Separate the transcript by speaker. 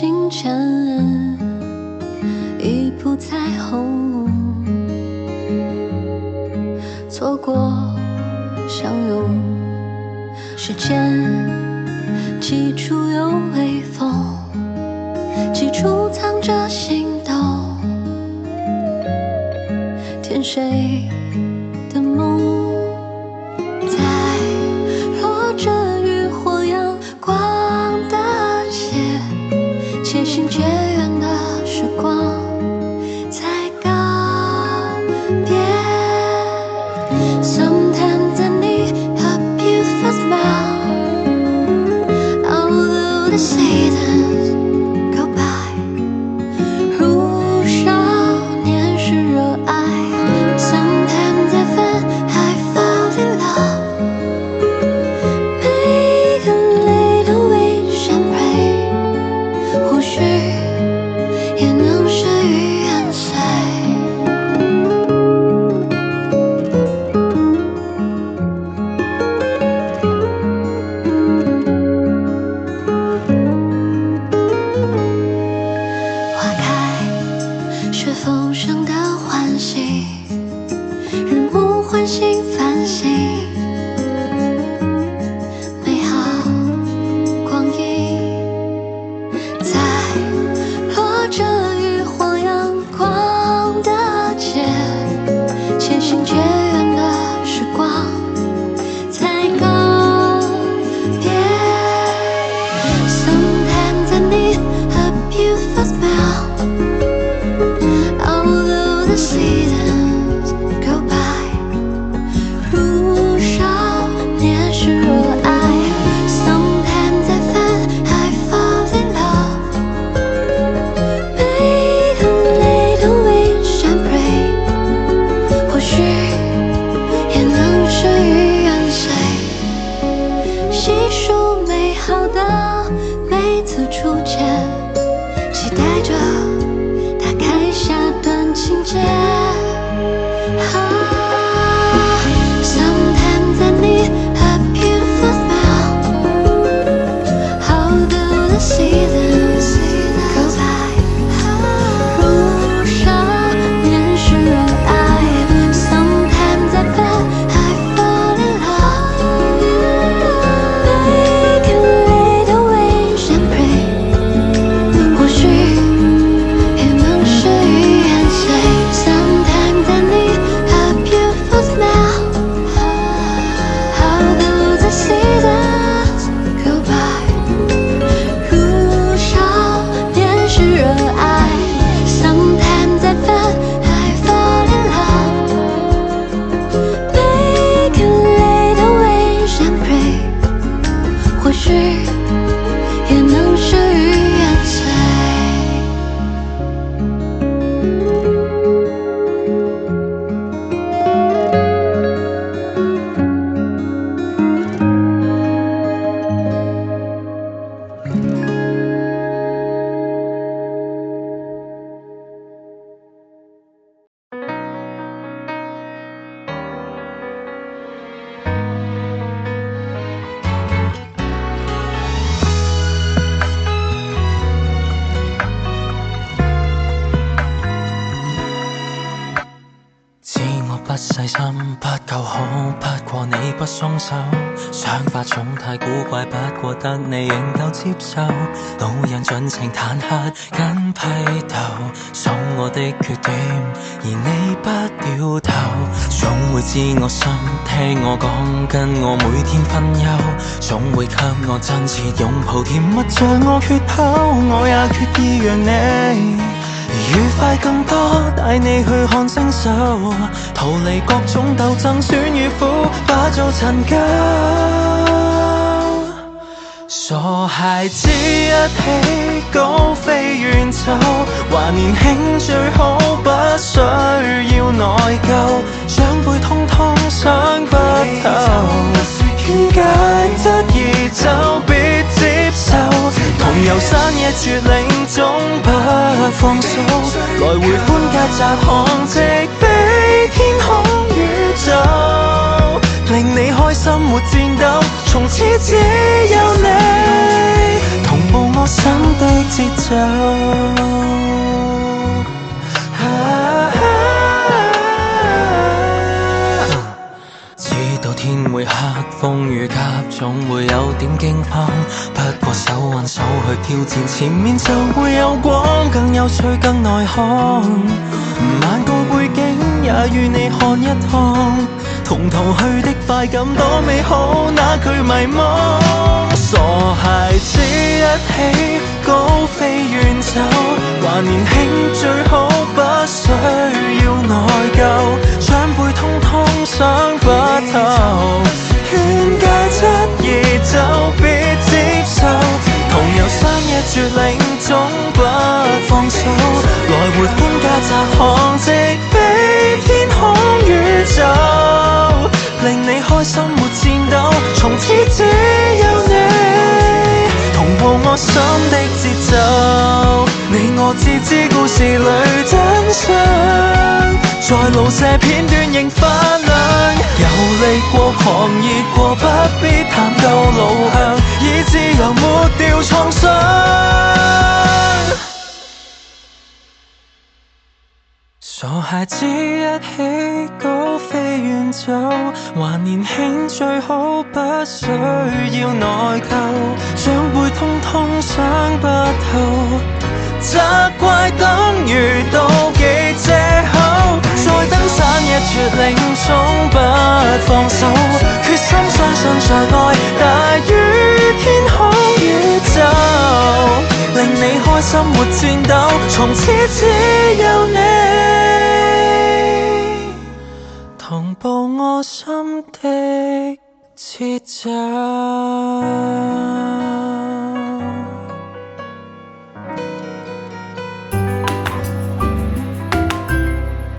Speaker 1: 心间，已不在后。错过相拥，时间几处有微风，几处藏着心动，填谁的梦，在落着渔火阳光的街，渐行渐远的时光才告别。Sometimes I need a beautiful smile, although the seasons go by. 如少年时热爱 Sometimes I feel I fall in love. Make a little wish and pray, 或许也能事与愿随。花开是风声的唤醒，日暮唤醒繁星，美好光阴在落着渔火阳光的街，渐行渐远的时光才告别。Sometimes I need a beautiful smile, although the seasons go by. 如少年时热爱 Sometimes I feel I fall in love. Make a little wish and pray, 或许也能事与愿随。细数美好的每次初见，期待着打开下段情节。Sometimes I need a beautiful smile, although the seasons go by. 如少年时热爱 Sometimes I feel I fall in love. Make a little wish and pray, 或许也能事与愿随。Sometimes I need a beautiful smile, although the seasons go by. 如少年时热爱 Sometimes I feel I fall in love. Make a little wish and pray, 或许也能事与愿随。
Speaker 2: 知我不細心，不夠好，不過你不鬆手，想法總太古怪，不過得你仍舊接受。老人盡情坦克跟批鬥，數我的缺點，而你不掉頭。總會知我心，聽我講，跟我每天分憂，總會給我真切擁抱，甜蜜像我缺口，我也決意讓你愉快更多，帶你去看星宿，逃離各種鬥爭，酸與苦，化做陳舊。傻孩子一起高飛遠走，還年輕最好，不需要內疚，長輩通通想不透，點解得意就別接受，同遊山野絕嶺總不放手，來回寬街窄巷直飛天空宇宙，令你開心沒戰鬥，從此只有你同步我心的節奏。走。知道天會黑，風雨夾，總會有點驚慌。不過手挽手去挑戰，前面就會有光，更有趣更內行。萬個背景也與你看一趟，同途去的快感多美好，哪懼迷茫？傻孩子一起高飛遠走，還年輕最好不需要內疚，長輩通通想不透，勸誡質疑就別接受，同遊山野絕嶺總不放手，來回搬家窄巷直飛天空宇宙，令你開心沒戰鬥，從此只有你同步我心的節奏，你我自知故事裏真相，在路這片段仍發亮，遊歷過狂熱過，不必探究路向，以自由抹掉創傷。傻孩子一起高飛遠走，還年輕最好不需要內疚，長輩通通想不透，責怪等於妒忌藉口，在登山野絕嶺總不放手，決心相信在愛大於天空宇宙，令你開心沒戰鬥，從此只有你同步我心的節奏。